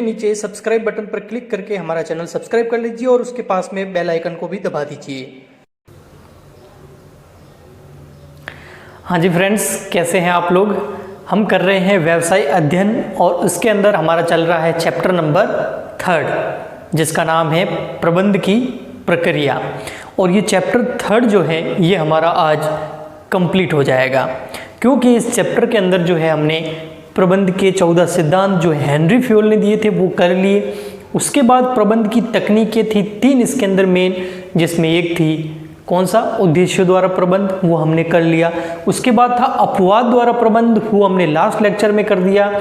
नीचे subscribe button पर click करके हमारा चैनल सब्सक्राइब कर लीजिए और उसके पास में बेल आइकन को भी दबा दीजिए। हाँ जी फ्रेंड्स, कैसे हैं आप लोग। हम कर रहे हैं व्यवसाय अध्ययन और उसके अंदर हमारा चल रहा है चैप्टर नंबर 3 जिसका नाम है प्रबंध की प्रक्रिया। और ये चैप्टर 3 जो है ये हमारा आज कंप्लीट हो जाएगा, क्योंकि इस चैप्टर के अंदर जो है हमने प्रबंध के 14 सिद्धांत जो हेनरी फ्योल ने दिए थे वो कर लिए। उसके बाद प्रबंध की तकनीकें थी 3 इसके अंदर मेन, जिसमें एक थी कौन सा, उद्देश्य द्वारा प्रबंध, वो हमने कर लिया। उसके बाद था अपवाद द्वारा प्रबंध, वो हमने लास्ट लेक्चर में कर दिया।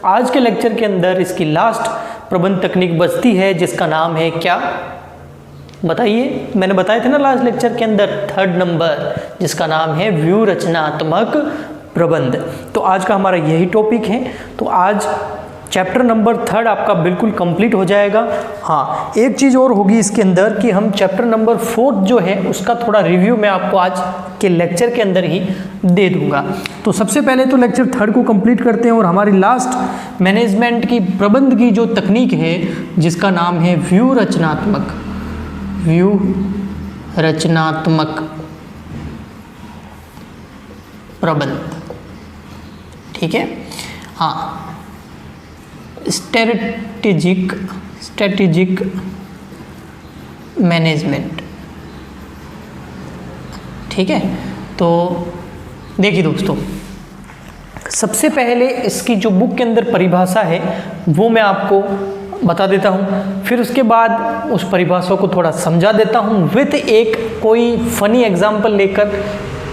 आज के लेक्चर के अंदर इसकी लास्ट प्रबंध तकनीक बचती है जिसका नाम है क्या, बताइए। मैंने बताया था ना लास्ट लेक्चर के अंदर 3rd नंबर, जिसका नाम है व्यू रचनात्मक प्रबंध। तो आज का हमारा यही टॉपिक है। तो आज चैप्टर नंबर 3 आपका बिल्कुल कंप्लीट हो जाएगा। हाँ, एक चीज़ और होगी इसके अंदर कि हम चैप्टर नंबर 4 जो है उसका थोड़ा रिव्यू मैं आपको आज के लेक्चर के अंदर ही दे दूंगा। तो सबसे पहले तो लेक्चर 3 को कंप्लीट करते हैं और हमारी लास्ट मैनेजमेंट की प्रबंध की जो तकनीक है जिसका नाम है व्यू रचनात्मक प्रबंध। ठीक है, हाँ, स्ट्रेटेजिक मैनेजमेंट। ठीक है, तो देखिए दोस्तों, सबसे पहले इसकी जो बुक के अंदर परिभाषा है वो मैं आपको बता देता हूँ, फिर उसके बाद उस परिभाषा को थोड़ा समझा देता हूँ विथ एक कोई फनी एग्जाम्पल लेकर,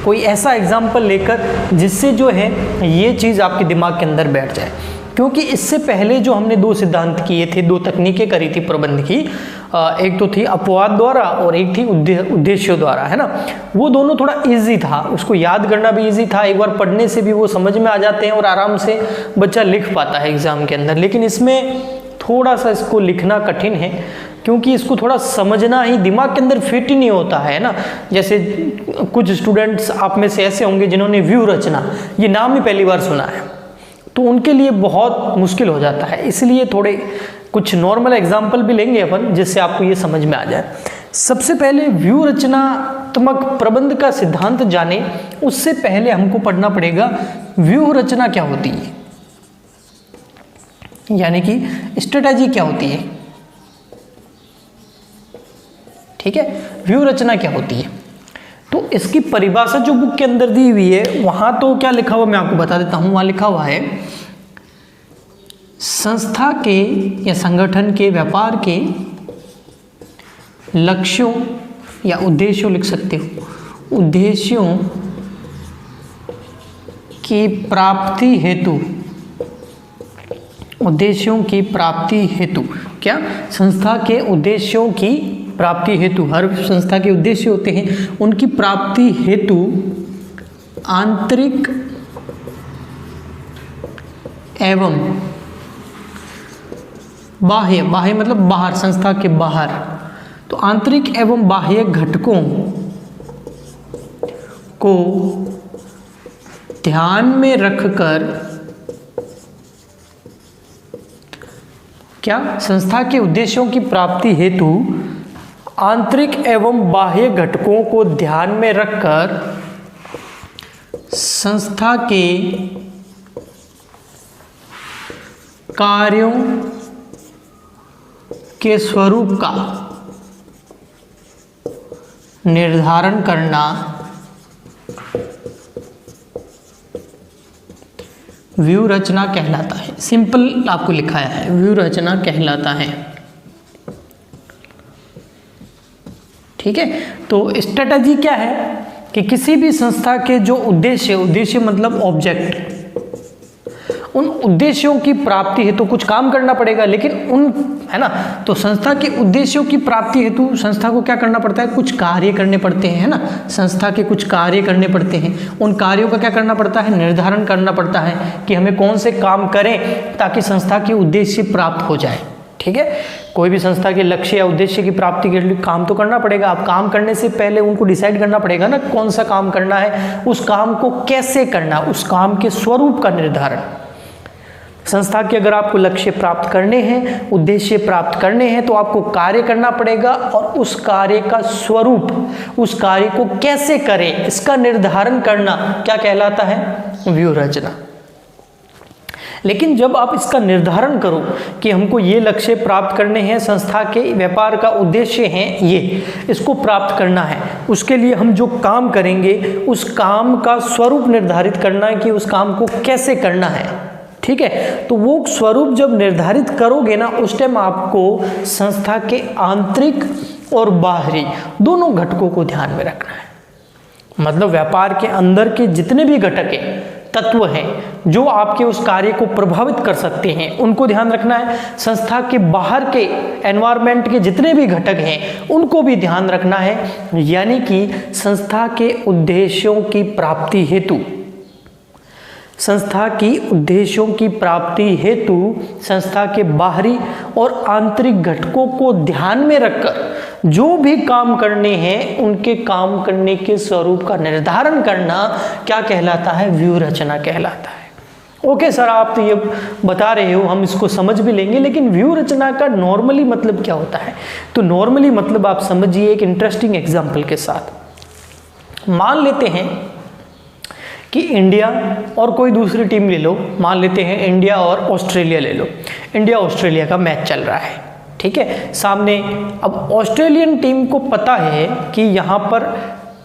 कोई ऐसा एग्जाम्पल लेकर जिससे जो है ये चीज़ आपके दिमाग के अंदर बैठ जाए। क्योंकि इससे पहले जो हमने 2 सिद्धांत किए थे, 2 तकनीकें करी थी प्रबंध की, एक तो थी अपवाद द्वारा और एक थी उद्देश्य द्वारा, है ना। वो दोनों थोड़ा इजी था, उसको याद करना भी इजी था, एक बार पढ़ने से भी वो समझ में आ जाते हैं और आराम से बच्चा लिख पाता है एग्जाम के अंदर। लेकिन इसमें थोड़ा सा इसको लिखना कठिन है, क्योंकि इसको थोड़ा समझना ही दिमाग के अंदर फिट ही नहीं होता है ना। जैसे कुछ स्टूडेंट्स आप में से ऐसे होंगे जिन्होंने व्यू रचना ये नाम ही पहली बार सुना है, तो उनके लिए बहुत मुश्किल हो जाता है। इसलिए थोड़े कुछ नॉर्मल एग्जाम्पल भी लेंगे अपन जिससे आपको ये समझ में आ जाए। सबसे पहले व्यू रचनात्मक प्रबंध का सिद्धांत जाने उससे पहले हमको पढ़ना पड़ेगा व्यू रचना क्या होती है, यानी कि स्ट्रेटजी क्या होती है। ठीक है, व्यू रचना क्या होती है, तो इसकी परिभाषा जो बुक के अंदर दी हुई है वहां तो क्या लिखा हुआ मैं आपको बता देता हूं। वहां लिखा हुआ है संस्था के या संगठन के व्यापार के लक्ष्यों या उद्देश्यों, लिख सकते हो, उद्देश्यों की प्राप्ति हेतु, उद्देश्यों की प्राप्ति हेतु, क्या, संस्था के उद्देश्यों की प्राप्ति हेतु, हर संस्था के उद्देश्य होते हैं, उनकी प्राप्ति हेतु आंतरिक एवं बाह्य, बाह्य मतलब बाहर, संस्था के बाहर, तो आंतरिक एवं बाह्य घटकों को ध्यान में रखकर, क्या, संस्था के उद्देश्यों की प्राप्ति हेतु आंतरिक एवं बाह्य घटकों को ध्यान में रखकर संस्था के कार्यों के स्वरूप का निर्धारण करना व्यू रचना कहलाता है। सिंपल आपको लिखाया है, व्यू रचना कहलाता है। ठीक है, तो स्ट्रेटजी क्या है कि किसी भी संस्था के जो उद्देश्य मतलब ऑब्जेक्ट, उन उद्देश्यों की प्राप्ति हेतु कुछ काम करना पड़ेगा, लेकिन उन, है ना, तो संस्था के उद्देश्यों की प्राप्ति हेतु संस्था को क्या करना पड़ता है, कुछ कार्य करने पड़ते हैं, है ना। संस्था के कुछ कार्य करने पड़ते हैं, उन कार्यों का क्या करना पड़ता है, निर्धारण करना पड़ता है कि हमें कौन से काम करें ताकि संस्था के उद्देश्य प्राप्त हो जाए। ठीक है, कोई भी संस्था के लक्ष्य या उद्देश्य की प्राप्ति के लिए काम तो करना पड़ेगा। अब काम करने से पहले उनको डिसाइड करना पड़ेगा ना कौन सा काम करना है, उस काम को कैसे करना, उस काम के स्वरूप का निर्धारण। संस्था के अगर आपको लक्ष्य प्राप्त करने हैं, उद्देश्य प्राप्त करने हैं, तो आपको कार्य करना पड़ेगा और उस कार्य का स्वरूप, उस कार्य को कैसे करें, इसका निर्धारण करना क्या कहलाता है? व्यूह रचना। लेकिन जब आप इसका निर्धारण करो कि हमको ये लक्ष्य प्राप्त करने हैं, संस्था के व्यापार का उद्देश्य है ये, इसको प्राप्त करना है, उसके लिए हम जो काम करेंगे उस काम का स्वरूप निर्धारित करना है कि उस काम को कैसे करना है, ठीक है। तो वो स्वरूप जब निर्धारित करोगे ना, उस टाइम आपको संस्था के आंतरिक और बाहरी दोनों घटकों को ध्यान में रखना है। मतलब व्यापार के अंदर के जितने भी घटक हैं, तत्व हैं जो आपके उस कार्य को प्रभावित कर सकते हैं, उनको ध्यान रखना है। संस्था के बाहर के एनवायरनमेंट के जितने भी घटक हैं उनको भी ध्यान रखना है। यानी कि संस्था के उद्देश्यों की प्राप्ति हेतु, संस्था की उद्देश्यों की प्राप्ति हेतु संस्था के बाहरी और आंतरिक घटकों को ध्यान में रखकर जो भी काम करने हैं उनके काम करने के स्वरूप का निर्धारण करना क्या कहलाता है? व्यूह रचना कहलाता है। ओके सर, आप तो ये बता रहे हो, हम इसको समझ भी लेंगे, लेकिन व्यूह रचना का नॉर्मली मतलब क्या होता है? तो नॉर्मली मतलब आप समझिए एक इंटरेस्टिंग एग्जाम्पल के साथ। मान लेते हैं कि इंडिया और कोई दूसरी टीम ले लो, मान लेते हैं इंडिया और ऑस्ट्रेलिया ले लो। इंडिया ऑस्ट्रेलिया का मैच चल रहा है, ठीक है। सामने अब ऑस्ट्रेलियन टीम को पता है कि यहाँ पर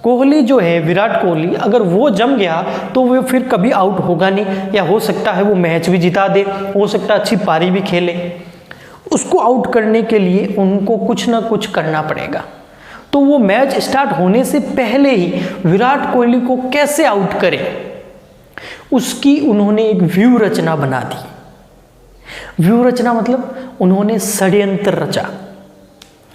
कोहली जो है, विराट कोहली, अगर वो जम गया तो वो फिर कभी आउट होगा नहीं, या हो सकता है वो मैच भी जिता दे, हो सकता है अच्छी पारी भी खेले। उसको आउट करने के लिए उनको कुछ ना कुछ करना पड़ेगा। तो वो मैच स्टार्ट होने से पहले ही विराट कोहली को कैसे आउट करें, उसकी उन्होंने एक व्यूह रचना बना दी। व्यूह रचना मतलब उन्होंने षड्यंत्र रचा,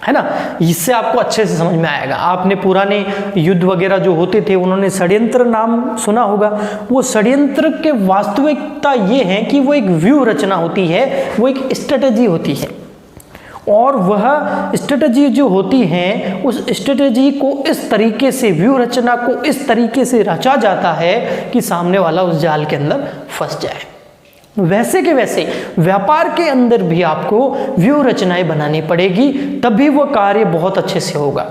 है ना। इससे आपको अच्छे से समझ में आएगा। आपने पुराने युद्ध वगैरह जो होते थे, उन्होंने षड्यंत्र नाम सुना होगा। वो षड्यंत्र के वास्तविकता ये है कि वो एक व्यूह रचना होती है, वो एक स्ट्रेटजी होती है, और वह स्ट्रेटजी जो होती है, उस स्ट्रेटजी को इस तरीके से, व्यूह रचना को इस तरीके से रचा जाता है कि सामने वाला उस जाल के अंदर फंस जाए। वैसे के वैसे व्यापार के अंदर भी आपको व्यूह रचनाएं बनानी पड़ेगी, तभी वो कार्य बहुत अच्छे से होगा।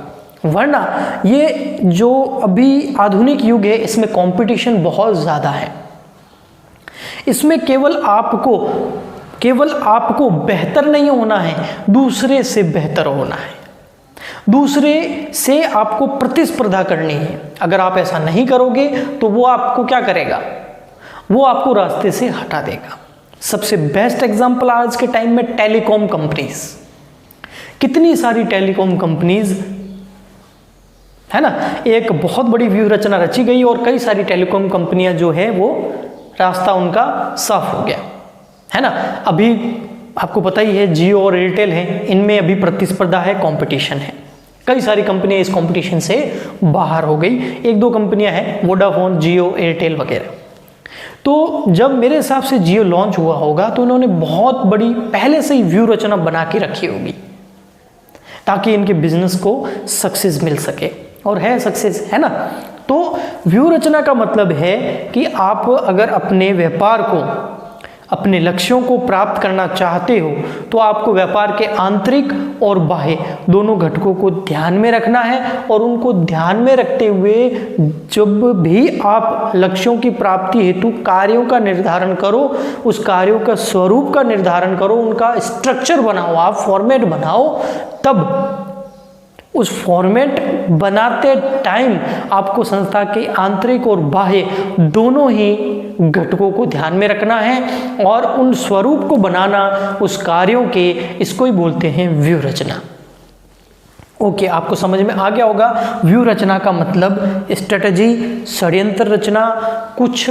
वरना ये जो अभी आधुनिक युग है, इसमें कंपटीशन बहुत ज़्यादा है। इसमें केवल आपको बेहतर नहीं होना है, दूसरे से बेहतर होना है, दूसरे से आपको प्रतिस्पर्धा करनी है। अगर आप ऐसा नहीं करोगे तो वो आपको क्या करेगा? वो आपको रास्ते से हटा देगा। सबसे बेस्ट एग्जांपल आज के टाइम में टेलीकॉम कंपनीज, कितनी सारी टेलीकॉम कंपनीज, है ना। एक बहुत बड़ी व्यूह रचना रची गई और कई सारी टेलीकॉम कंपनियां जो है वो रास्ता उनका साफ हो गया, है ना। अभी आपको पता ही है जियो और एयरटेल है, इनमें अभी प्रतिस्पर्धा है, कंपटीशन है। कई सारी कंपनियां इस कंपटीशन से बाहर हो गई। एक दो कंपनियां हैं, वोडाफोन, जियो, एयरटेल वगैरह। तो जब मेरे हिसाब से जियो लॉन्च हुआ होगा तो इन्होंने बहुत बड़ी पहले से ही व्यू रचना बना के रखी होगी ताकि इनके बिजनेस को सक्सेस मिल सके, और है सक्सेस, है ना। तो व्यू रचना का मतलब है कि आप अगर अपने व्यापार को, अपने लक्ष्यों को प्राप्त करना चाहते हो तो आपको व्यापार के आंतरिक और बाह्य दोनों घटकों को ध्यान में रखना है, और उनको ध्यान में रखते हुए जब भी आप लक्ष्यों की प्राप्ति हेतु कार्यों का निर्धारण करो, उस कार्यों का स्वरूप का निर्धारण करो, उनका स्ट्रक्चर बनाओ, आप फॉर्मेट बनाओ, तब उस फॉर्मेट बनाते टाइम आपको संस्था के आंतरिक और बाह्य दोनों ही घटकों को ध्यान में रखना है और उन स्वरूप को बनाना उस कार्यों के, इसको ही बोलते हैं व्यू रचना। ओके, आपको समझ में आ गया होगा। व्यू रचना का मतलब स्ट्रेटजी, षड्यंत्र रचना, कुछ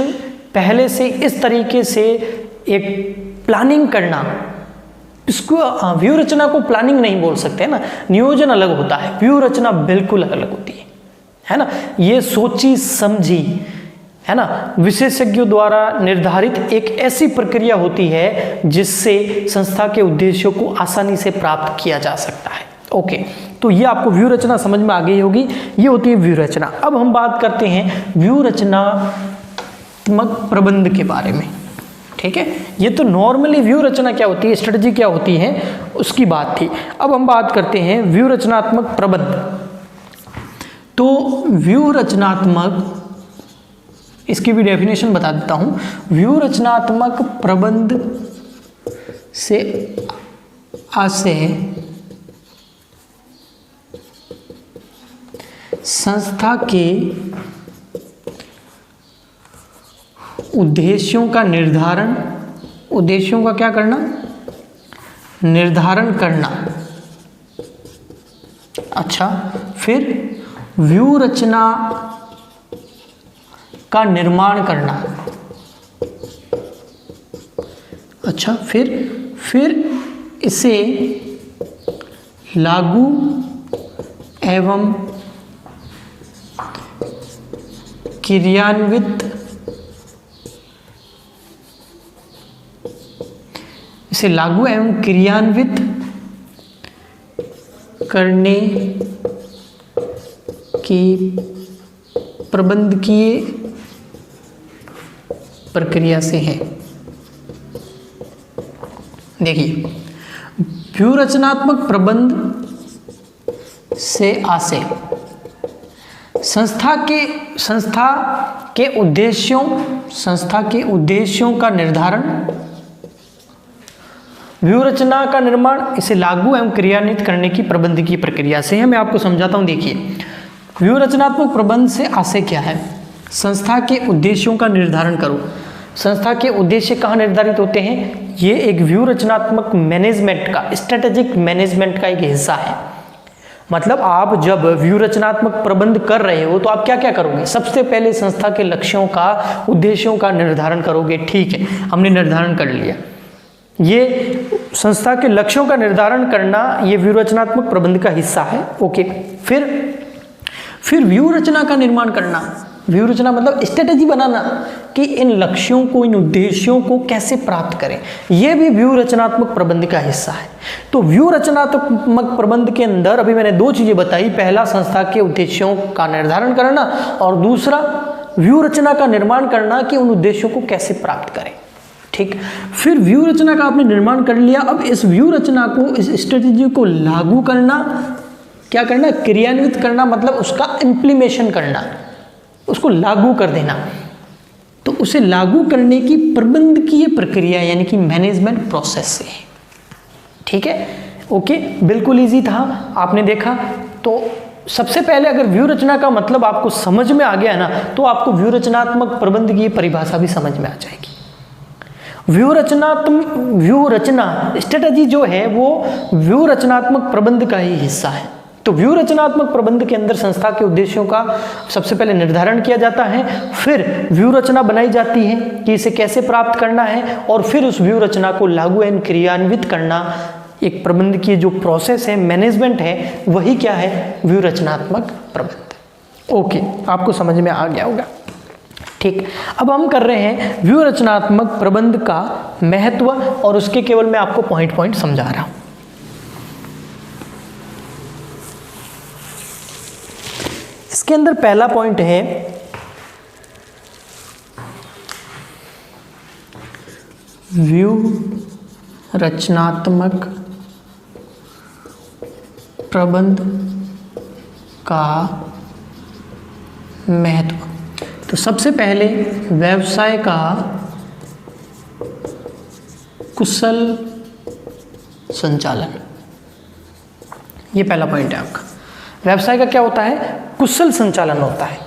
पहले से इस तरीके से एक प्लानिंग करना। इसको व्यू रचना को प्लानिंग नहीं बोल सकते, है ना, नियोजन अलग होता है, व्यू रचना बिल्कुल अलग होती है ना। ये सोची समझी, है ना, विशेषज्ञों द्वारा निर्धारित एक ऐसी प्रक्रिया होती है जिससे संस्था के उद्देश्यों को आसानी से प्राप्त किया जा सकता है। ओके, तो ये आपको व्यू रचना समझ में आ गई होगी, ये होती है व्यू रचना। अब हम बात करते हैं व्यू रचनात्मक प्रबंध के बारे में। ठीक है, ये तो नॉर्मली व्यू रचना क्या होती है, स्ट्रेटजी क्या होती है, उसकी बात थी। अब हम बात करते हैं व्यू रचनात्मक प्रबंध। तो व्यू रचनात्मक, इसकी भी डेफिनेशन बता देता हूं। व्यू रचनात्मक प्रबंध से आशय संस्था के उद्देश्यों का निर्धारण, उद्देश्यों का क्या करना, निर्धारण करना। अच्छा, फिर व्यू रचना का निर्माण करना। अच्छा, फिर इसे लागू एवं क्रियान्वित, इसे लागू एवं क्रियान्वित करने की प्रबंधकीय प्रक्रिया से है। देखिए, व्यू रचनात्मक प्रबंध से आशय संस्था के उद्देश्यों का निर्धारण, व्यू रचना का निर्माण, इसे लागू एवं क्रियान्वित करने की प्रबंधकीय प्रक्रिया से है। मैं आपको समझाता हूं। देखिए, व्यू रचनात्मक प्रबंध से आशय क्या है, संस्था के उद्देश्यों का निर्धारण करो। संस्था के उद्देश्य कहाँ निर्धारित होते हैं, ये एक व्यू रचनात्मक मैनेजमेंट का, स्ट्रेटेजिक मैनेजमेंट का एक हिस्सा है। मतलब आप जब व्यू रचनात्मक प्रबंध कर रहे हो तो आप क्या क्या करोगे, सबसे पहले संस्था के लक्ष्यों का, उद्देश्यों का निर्धारण करोगे। ठीक है, हमने निर्धारण कर लिया। ये संस्था के लक्ष्यों का निर्धारण करना ये व्यू रचनात्मक प्रबंध का हिस्सा है। ओके, फिर व्यू रचना का निर्माण करना। व्यू रचना मतलब स्ट्रेटेजी बनाना कि इन लक्ष्यों को, इन उद्देश्यों को कैसे प्राप्त करें, यह भी व्यू रचनात्मक प्रबंध का हिस्सा है। तो व्यू रचनात्मक प्रबंध के अंदर अभी मैंने दो चीजें बताई, पहला संस्था के उद्देश्यों का निर्धारण करना और दूसरा व्यू रचना का निर्माण करना कि उन उद्देश्यों को कैसे प्राप्त करें। ठीक, फिर व्यू रचना का आपने निर्माण कर लिया। अब इस व्यू रचना को, इस स्ट्रेटेजी को लागू करना, क्या करना, क्रियान्वित करना, मतलब उसका इम्प्लीमेशन करना, उसको लागू कर देना। तो उसे लागू करने की प्रबंधकीय प्रक्रिया यानी कि मैनेजमेंट प्रोसेस से है। ठीक है, ओके, बिल्कुल इजी था, आपने देखा। तो सबसे पहले अगर व्यू रचना का मतलब आपको समझ में आ गया ना, तो आपको व्यू रचनात्मक प्रबंध की परिभाषा भी समझ में आ जाएगी। व्यू रचना स्ट्रेटजी जो है वो व्यू रचनात्मक प्रबंध का ही हिस्सा है। तो व्यू रचनात्मक प्रबंध के अंदर संस्था के उद्देश्यों का सबसे पहले निर्धारण किया जाता है, फिर व्यू रचना बनाई जाती है कि इसे कैसे प्राप्त करना है, और फिर उस व्यू रचना को लागू एवं क्रियान्वित करना, एक प्रबंध की जो प्रोसेस है, मैनेजमेंट है, वही क्या है, व्यू रचनात्मक प्रबंध। ओके, आपको समझ में आ गया होगा। ठीक, अब हम कर रहे हैं व्यू रचनात्मक प्रबंध का महत्व, और उसके केवल मैं आपको पॉइंट समझा रहा हूं। इसके अंदर पहला पॉइंट है व्यू रचनात्मक प्रबंध का महत्व। तो सबसे पहले व्यवसाय का कुशल संचालन, ये पहला पॉइंट है आपका। व्यवसाय का क्या होता है, कुशल संचालन होता है।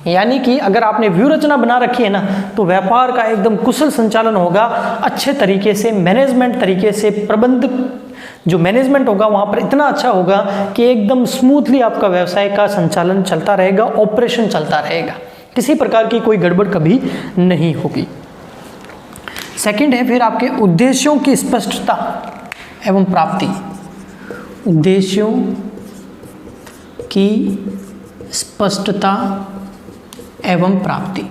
यानी कि अगर आपने व्यू रचना बना रखी है ना, तो व्यापार का एकदम कुशल संचालन होगा, अच्छे तरीके से, मैनेजमेंट तरीके से, प्रबंध जो मैनेजमेंट होगा वहाँ पर इतना अच्छा होगा कि एकदम स्मूथली आपका व्यवसाय का संचालन चलता रहेगा, ऑपरेशन चलता रहेगा, किसी प्रकार की कोई गड़बड़ कभी नहीं होगी। सेकंड है फिर आपके उद्देश्यों की स्पष्टता एवं प्राप्ति। उद्देश्यों की स्पष्टता एवं प्राप्ति।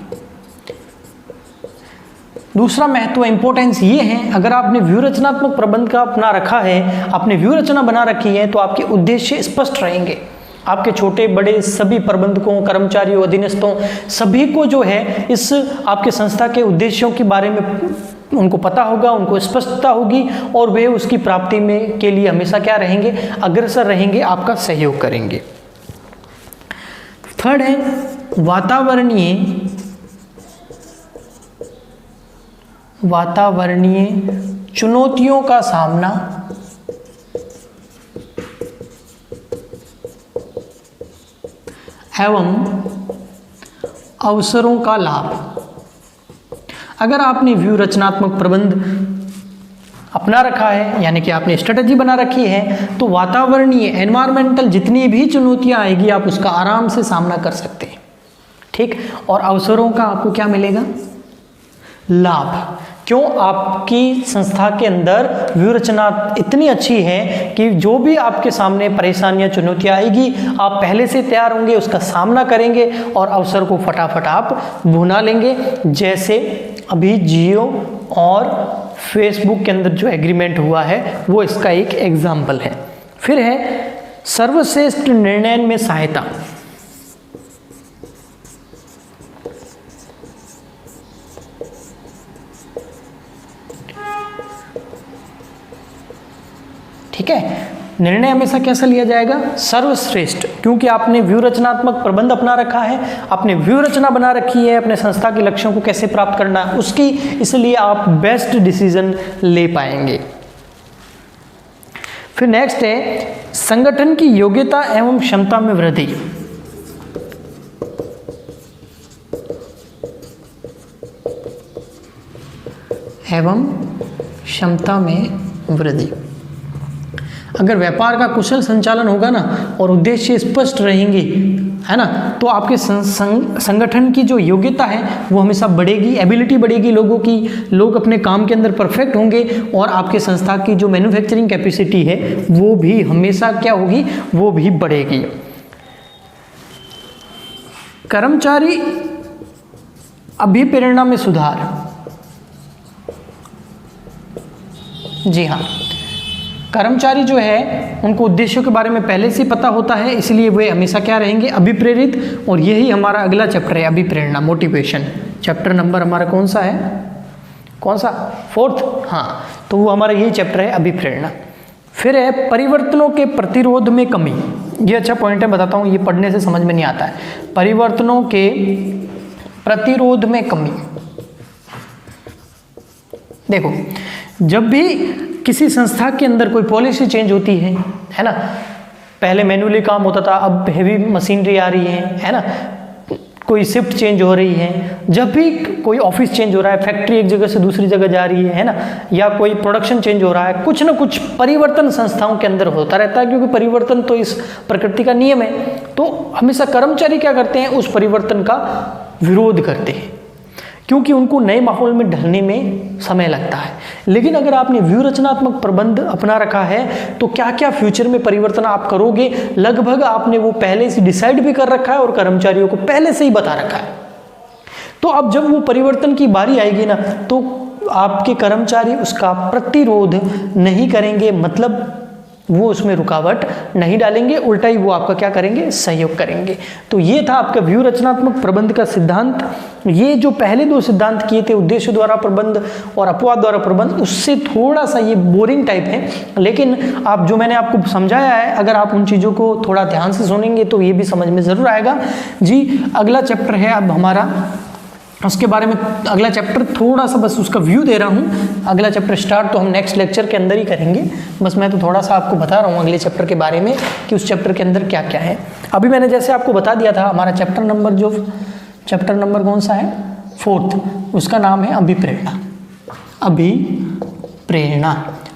दूसरा महत्व, इंपॉर्टेंस ये है, अगर आपने व्यू रचनात्मक प्रबंध का अपना रखा है, आपने व्यू रचना बना रखी है, तो आपके उद्देश्य स्पष्ट रहेंगे। आपके छोटे बड़े सभी प्रबंधकों, कर्मचारियों, अधीनस्थों, सभी को जो है इस आपके संस्था के उद्देश्यों के बारे में उनको पता होगा, उनको स्पष्टता होगी और वे उसकी प्राप्ति में के लिए हमेशा क्या रहेंगे, अग्रसर रहेंगे, आपका सहयोग करेंगे। थर्ड है वातावरणीय चुनौतियों का सामना एवं अवसरों का लाभ। अगर आपने व्यू रचनात्मक प्रबंध अपना रखा है, यानी कि आपने स्ट्रेटजी बना रखी है, तो वातावरणीय एनवायरमेंटल जितनी भी चुनौतियां आएगी आप उसका आराम से सामना कर सकते हैं, ठीक। और अवसरों का आपको क्या मिलेगा, लाभ। क्यों, आपकी संस्था के अंदर व्यू रचना इतनी अच्छी है कि जो भी आपके सामने परेशानियां चुनौतियां आएगी आप पहले से तैयार होंगे, उसका सामना करेंगे और अवसर को फटाफट आप भुना लेंगे। जैसे अभी जियो और फेसबुक के अंदर जो एग्रीमेंट हुआ है वो इसका एक एग्जाम्पल है। फिर है सर्वश्रेष्ठ निर्णय में सहायता। ठीक है, निर्णय हमेशा कैसा लिया जाएगा, सर्वश्रेष्ठ, क्योंकि आपने व्यू रचनात्मक प्रबंध अपना रखा है, आपने व्यू रचना बना रखी है अपने संस्था के लक्ष्यों को कैसे प्राप्त करना है उसकी, इसलिए आप बेस्ट डिसीजन ले पाएंगे। फिर नेक्स्ट है संगठन की योग्यता एवं क्षमता में वृद्धि। क्षमता में वृद्धि। अगर व्यापार का कुशल संचालन होगा ना और उद्देश्य स्पष्ट रहेंगे, है ना, तो आपके संगठन की जो योग्यता है वो हमेशा बढ़ेगी, एबिलिटी बढ़ेगी लोगों की, लोग अपने काम के अंदर परफेक्ट होंगे और आपके संस्था की जो मैन्युफैक्चरिंग कैपेसिटी है वो भी हमेशा क्या होगी, वो भी बढ़ेगी। कर्मचारी अभिप्रेरणा में सुधार। जी हाँ, कर्मचारी जो है उनको उद्देश्यों के बारे में पहले से पता होता है, इसलिए वे हमेशा क्या रहेंगे, अभिप्रेरित। और यही हमारा अगला चैप्टर है, अभिप्रेरणा, मोटिवेशन। चैप्टर नंबर हमारा कौन सा है, कौन सा, 4th, हाँ, तो वो हमारा यही चैप्टर है, अभिप्रेरणा। फिर है परिवर्तनों के प्रतिरोध में कमी। ये अच्छा पॉइंट है, बताता हूँ, ये पढ़ने से समझ में नहीं आता है। परिवर्तनों के प्रतिरोध में कमी। देखो, जब भी किसी संस्था के अंदर कोई पॉलिसी चेंज होती है ना, पहले मैन्युअली काम होता था, अब हेवी मशीनरी आ रही है ना, कोई शिफ्ट चेंज हो रही है, जब भी कोई ऑफिस चेंज हो रहा है, फैक्ट्री एक जगह से दूसरी जगह जा रही है ना, या कोई प्रोडक्शन चेंज हो रहा है, कुछ ना कुछ परिवर्तन संस्थाओं के अंदर होता रहता है, क्योंकि परिवर्तन तो इस प्रकृति का नियम है। तो हमेशा कर्मचारी क्या करते हैं, उस परिवर्तन का विरोध करते हैं, क्योंकि उनको नए माहौल में ढलने में समय लगता है। लेकिन अगर आपने व्यू रचनात्मक प्रबंध अपना रखा है तो क्या क्या फ्यूचर में परिवर्तन आप करोगे, लगभग आपने वो पहले से डिसाइड भी कर रखा है और कर्मचारियों को पहले से ही बता रखा है। तो अब जब वो परिवर्तन की बारी आएगी ना, तो आपके कर्मचारी उसका प्रतिरोध नहीं करेंगे, मतलब वो उसमें रुकावट नहीं डालेंगे, उल्टा ही वो आपका क्या करेंगे, सहयोग करेंगे। तो ये था आपका व्यू रचनात्मक प्रबंध का सिद्धांत। ये जो पहले 2 सिद्धांत किए थे, उद्देश्य द्वारा प्रबंध और अपवाद द्वारा प्रबंध, उससे थोड़ा सा ये बोरिंग टाइप है, लेकिन आप जो मैंने आपको समझाया है, अगर आप उन चीज़ों को थोड़ा ध्यान से सुनेंगे तो ये भी समझ में ज़रूर आएगा। जी, अगला चैप्टर है अब हमारा, उसके बारे में अगला चैप्टर थोड़ा सा बस उसका व्यू दे रहा हूँ। अगला चैप्टर स्टार्ट तो हम नेक्स्ट लेक्चर के अंदर ही करेंगे, बस मैं तो थोड़ा सा आपको बता रहा हूँ अगले चैप्टर के बारे में कि उस चैप्टर के अंदर क्या क्या है। अभी मैंने जैसे आपको बता दिया था, हमारा चैप्टर नंबर कौन सा है, 4th, उसका नाम है अभिप्रेरणा।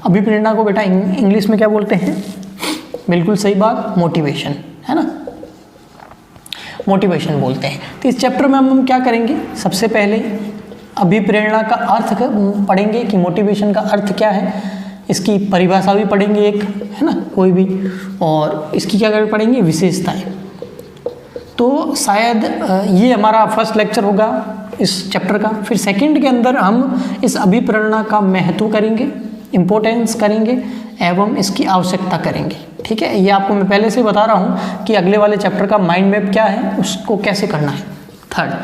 अभिप्रेरणा को बेटा इंग्लिश में क्या बोलते हैं, बिल्कुल सही बात, मोटिवेशन, है ना, मोटिवेशन बोलते हैं। तो इस चैप्टर में हम क्या करेंगे, सबसे पहले अभिप्रेरणा का अर्थ पढ़ेंगे कि मोटिवेशन का अर्थ क्या है, इसकी परिभाषा भी पढ़ेंगे एक, है ना, कोई भी, और इसकी क्या पढ़ेंगे, विशेषताएं। तो शायद ये हमारा फर्स्ट लेक्चर होगा इस चैप्टर का। फिर सेकंड के अंदर हम इस अभिप्रेरणा का महत्व करेंगे, इम्पोर्टेंस करेंगे एवं इसकी आवश्यकता करेंगे। ठीक है, ये आपको मैं पहले से बता रहा हूँ कि अगले वाले चैप्टर का माइंड मैप क्या है, उसको कैसे करना है। 3rd,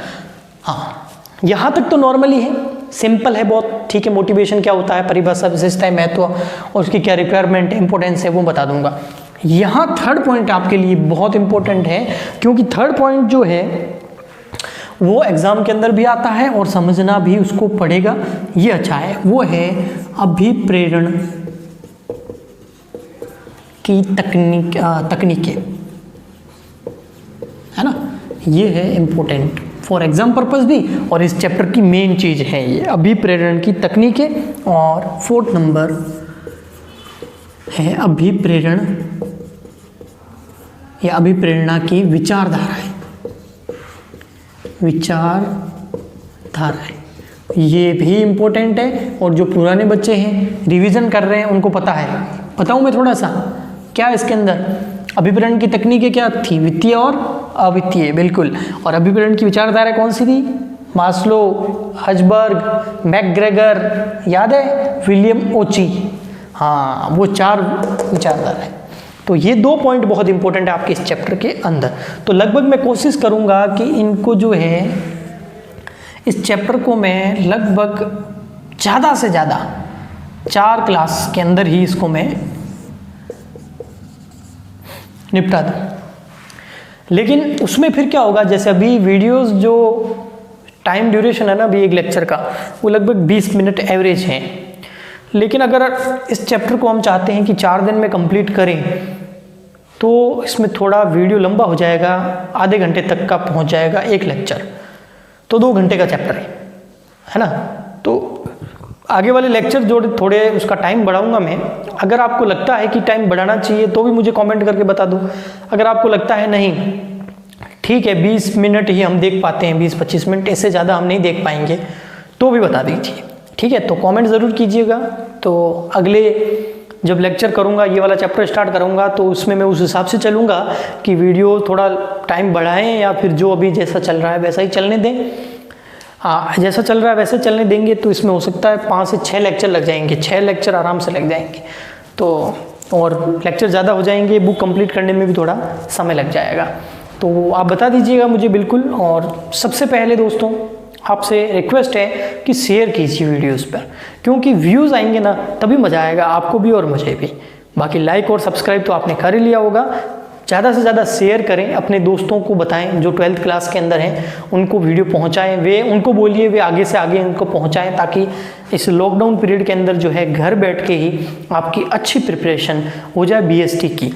हाँ, यहाँ तक तो नॉर्मली है, सिंपल है बहुत, ठीक है। मोटिवेशन क्या होता है, परिभाषा, विशेषता, महत्व और उसकी क्या रिक्वायरमेंट है, इंपॉर्टेंस है, वो बता दूंगा। यहाँ थर्ड पॉइंट आपके लिए बहुत इंपॉर्टेंट है, क्योंकि थर्ड पॉइंट जो है वो एग्जाम के अंदर भी आता है और समझना भी उसको पड़ेगा, ये अच्छा है। वो है अभिप्रेरण की तकनीकें, है ना, ये है इंपॉर्टेंट फॉर एग्जाम पर्पस भी, और इस चैप्टर की मेन चीज है ये अभिप्रेरण की तकनीकें। और फोर्थ नंबर है अभिप्रेरण या अभिप्रेरणा की विचारधाराएं, ये भी इंपॉर्टेंट है। और जो पुराने बच्चे हैं रिवीजन कर रहे हैं उनको पता है, बताऊं मैं थोड़ा सा क्या इसके अंदर अभिप्रेरण की तकनीकें क्या थी, वित्तीय और अवित्तीय, बिल्कुल। और अभिप्रेरण की विचारधारा कौन सी थी, मास्लो, हर्ट्जबर्ग, मैकग्रेगर, याद है, विलियम ओची, हाँ वो 4 विचारधारा है। तो ये 2 पॉइंट बहुत इंपॉर्टेंट है आपके इस चैप्टर के अंदर। तो लगभग मैं कोशिश करूंगा कि इनको जो है इस चैप्टर को मैं लगभग ज़्यादा से ज़्यादा 4 क्लास के अंदर ही इसको मैं निपटा दूँ। लेकिन उसमें फिर क्या होगा, जैसे अभी वीडियोस जो टाइम ड्यूरेशन है ना अभी एक लेक्चर का, वो लगभग 20 मिनट एवरेज है। लेकिन अगर इस चैप्टर को हम चाहते हैं कि 4 दिन में कंप्लीट करें, तो इसमें थोड़ा वीडियो लंबा हो जाएगा, आधे घंटे तक का पहुंच जाएगा एक लेक्चर, तो 2 घंटे का चैप्टर है ना। तो आगे वाले लेक्चर जो थोड़े उसका टाइम बढ़ाऊंगा मैं। अगर आपको लगता है कि टाइम बढ़ाना चाहिए तो भी मुझे कमेंट करके बता दो। अगर आपको लगता है नहीं ठीक है 20 मिनट ही हम देख पाते हैं, 20-25 मिनट, इससे ज़्यादा हम नहीं देख पाएंगे, तो भी बता दीजिए, ठीक है। तो कमेंट ज़रूर कीजिएगा। तो अगले जब लेक्चर करूँगा, ये वाला चैप्टर स्टार्ट करूँगा, तो उसमें मैं उस हिसाब से चलूँगा कि वीडियो थोड़ा टाइम बढ़ाएं या फिर जो अभी जैसा चल रहा है वैसा ही चलने दें। हाँ, जैसा चल रहा है वैसे चलने देंगे तो इसमें हो सकता है 5 से 6 लेक्चर लग जाएंगे, 6 लेक्चर आराम से लग जाएंगे। तो और लेक्चर ज़्यादा हो जाएंगे, बुक कंप्लीट करने में भी थोड़ा समय लग जाएगा। तो आप बता दीजिएगा मुझे बिल्कुल। और सबसे पहले दोस्तों आपसे रिक्वेस्ट है कि शेयर कीजिए वीडियोस पर, क्योंकि व्यूज़ आएंगे ना तभी मज़ा आएगा आपको भी और मुझे भी। बाकी लाइक और सब्सक्राइब तो आपने कर ही लिया होगा। ज़्यादा से ज़्यादा शेयर करें, अपने दोस्तों को बताएं जो 12th क्लास के अंदर हैं, उनको वीडियो पहुंचाएं, वे उनको बोलिए वे आगे से आगे उनको पहुंचाएं, ताकि इस लॉकडाउन पीरियड के अंदर जो है घर बैठ के ही आपकी अच्छी प्रिपरेशन हो जाए BST की।